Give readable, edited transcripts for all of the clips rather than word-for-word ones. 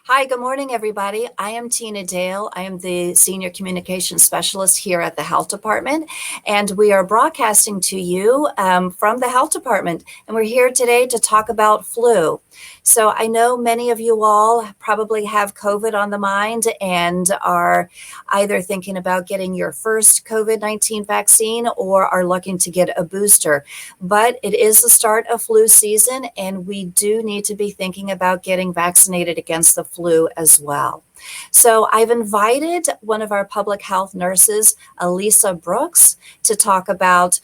Hi, good morning, everybody. I am Tina Dale. I am the Senior Communications Specialist here at the Health Department, and we are broadcasting to you from the Health Department. And we're here today to talk about flu. So I know many of you all probably have COVID on the mind and are either thinking about getting your first COVID-19 vaccine or are looking to get a booster. But it is the start of flu season, and we do need to be thinking about getting vaccinated against the flu as well. So I've invited one of our public health nurses, Elisa Brooks, to talk about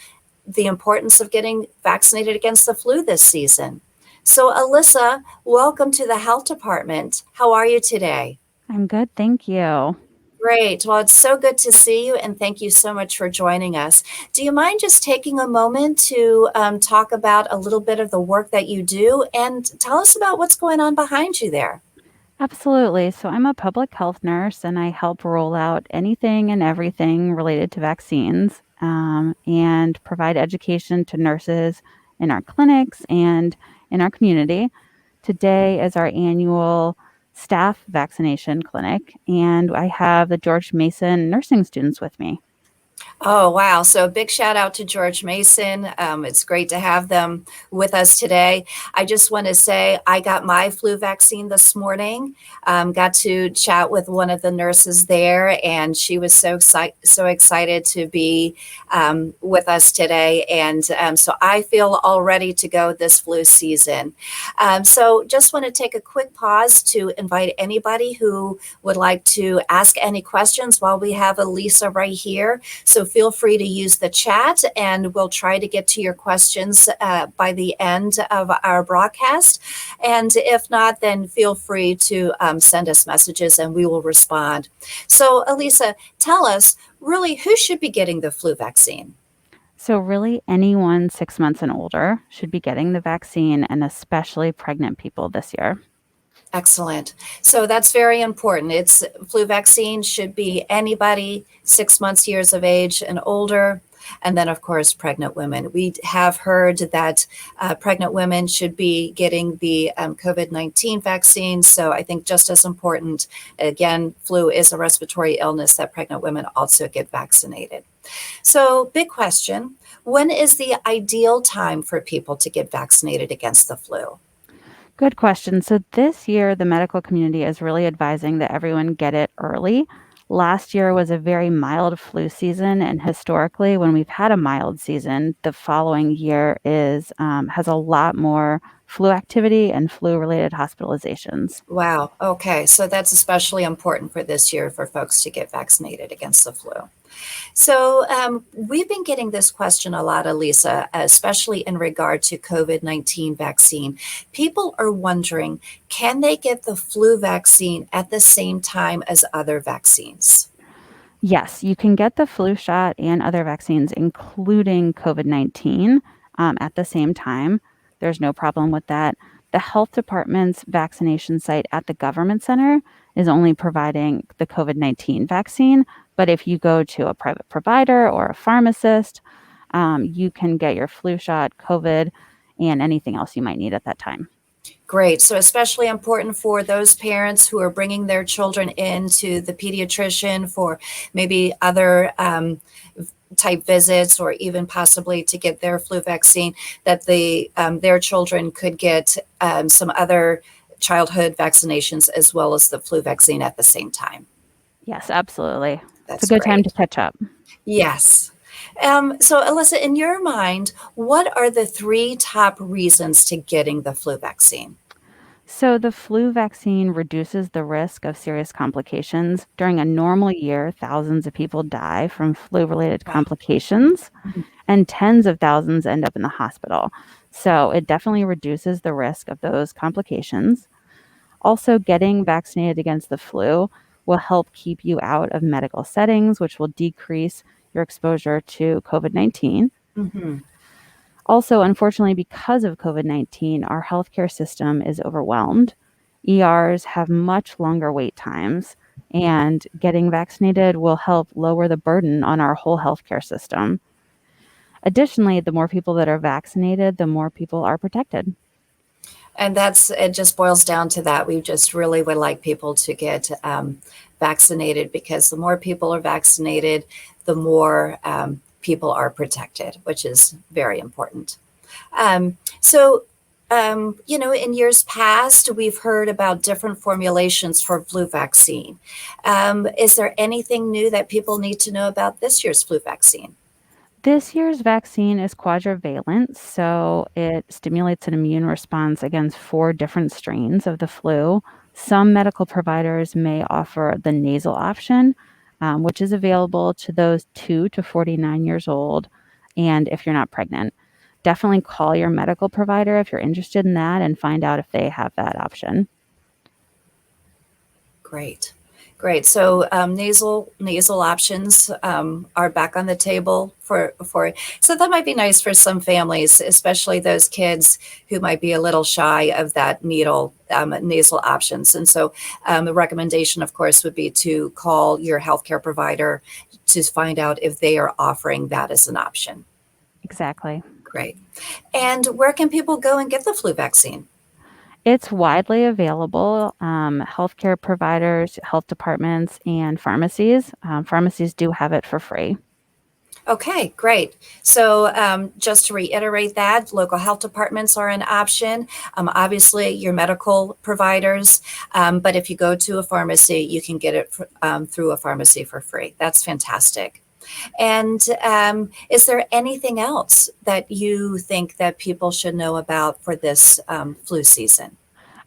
the importance of getting vaccinated against the flu this season. So Alyssa, welcome to the health department. How are you today? I'm good, thank you. Great. Well, it's so good to see you, and thank you so much for joining us. Do you mind just taking a moment to talk about a little bit of the work that you do and tell us about what's going on behind you there? Absolutely. So, I'm a public health nurse and I help roll out anything and everything related to vaccines and provide education to nurses in our clinics and in our community. Today is our annual staff vaccination clinic, and I have the George Mason nursing students with me. Oh, wow. So, a big shout out to George Mason. It's great to have them with us today. I just want to say I got my flu vaccine this morning. Got to chat with one of the nurses there, and she was so excited to be with us today. And so, I feel all ready to go this flu season. So, just want to take a quick pause to invite anybody who would like to ask any questions while we have Elisa right here. So feel free to use the chat and we'll try to get to your questions by the end of our broadcast. And if not, then feel free to send us messages and we will respond. So, Elisa, tell us really who should be getting the flu vaccine? So, really, anyone 6 months and older should be getting the vaccine, and especially pregnant people this year. Excellent. So that's very important. It's flu vaccine should be anybody 6 months, years of age and older. And then, of course, pregnant women. We have heard that pregnant women should be getting the COVID-19 vaccine. So I think just as important, again, flu is a respiratory illness that pregnant women also get vaccinated. So, big question. When is the ideal time for people to get vaccinated against the flu? Good question. So this year, the medical community is really advising that everyone get it early. Last year was a very mild flu season, and historically, when we've had a mild season, the following year is has a lot more flu activity and flu-related hospitalizations. Wow. Okay. So that's especially important for this year for folks to get vaccinated against the flu. So we've been getting this question a lot, Elisa, especially in regard to COVID-19 vaccine. People are wondering, can they get the flu vaccine at the same time as other vaccines? Yes, you can get the flu shot and other vaccines, including COVID-19, at the same time. There's no problem with that. The health department's vaccination site at the government center is only providing the COVID-19 vaccine. But if you go to a private provider or a pharmacist, you can get your flu shot, COVID, and anything else you might need at that time. Great. So, especially important for those parents who are bringing their children into the pediatrician for maybe other type visits or even possibly to get their flu vaccine, that their children could get some other childhood vaccinations as well as the flu vaccine at the same time. Yes, absolutely. It's a That's good time to great. catch up. Yes. So, Alyssa, in your mind, what are the three top reasons to getting the flu vaccine? So, the flu vaccine reduces the risk of serious complications. During a normal year, thousands of people die from flu related Wow. complications, and tens of thousands end up in the hospital. So, it definitely reduces the risk of those complications. Also, getting vaccinated against the flu will help keep you out of medical settings, which will decrease your exposure to COVID-19. Hmm. Also, unfortunately, because of COVID-19, our healthcare system is overwhelmed. ERs have much longer wait times, and getting vaccinated will help lower the burden on our whole healthcare system. Additionally, the more people that are vaccinated, the more people are protected. And it just boils down to that. We just really would like people to get vaccinated, because the more people are vaccinated, the more people are protected, which is very important. So, in years past, we've heard about different formulations for flu vaccine. Is there anything new that people need to know about this year's flu vaccine? This year's vaccine is quadrivalent, so it stimulates an immune response against 4 different strains of the flu. Some medical providers may offer the nasal option, which is available to those 2 to 49 years old, and if you're not pregnant. Definitely call your medical provider if you're interested in that and find out if they have that option. Great. Great. So nasal options are back on the table for. So that might be nice for some families, especially those kids who might be a little shy of that nasal options. And so the recommendation, of course, would be to call your healthcare provider to find out if they are offering that as an option. Exactly. Great. And where can people go and get the flu vaccine? It's widely available. Healthcare providers, health departments, and pharmacies. Pharmacies do have it for free. Okay, great. So just to reiterate that, local health departments are an option. Obviously, your medical providers, but if you go to a pharmacy, you can get it through a pharmacy for free. That's fantastic. And is there anything else that you think that people should know about for this flu season?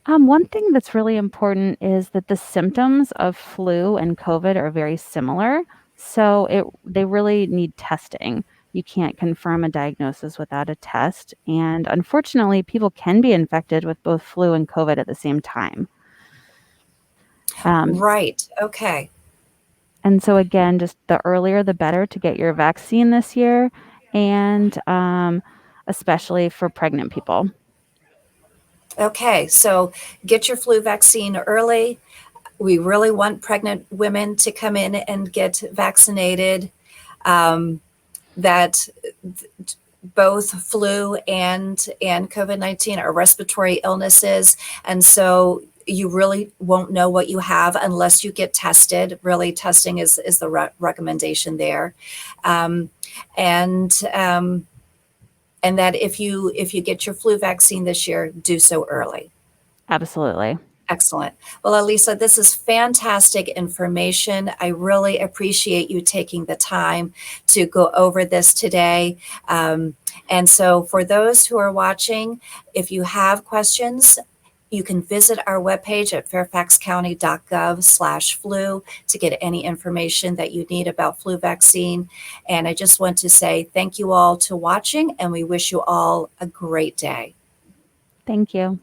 One thing that's really important is that the symptoms of flu and COVID are very similar. So they really need testing. You can't confirm a diagnosis without a test. And unfortunately, people can be infected with both flu and COVID at the same time. Um, Right. Okay. and so, again, just the earlier the better to get your vaccine this year, and especially for pregnant people. Okay. So get your flu vaccine early. We really want pregnant women to come in and get vaccinated. That both flu and COVID-19 are respiratory illnesses, and so you really won't know what you have unless you get tested. Really, testing is the recommendation there, um, and um, and that if you get your flu vaccine this year, do so early. Absolutely. Excellent. Well, Elisa, this is fantastic information. I really appreciate you taking the time to go over this today. And so, for those who are watching, if you have questions, you can visit our webpage at fairfaxcounty.gov/flu to get any information that you need about flu vaccine. And I just want to say thank you all to watching, and we wish you all a great day. Thank you.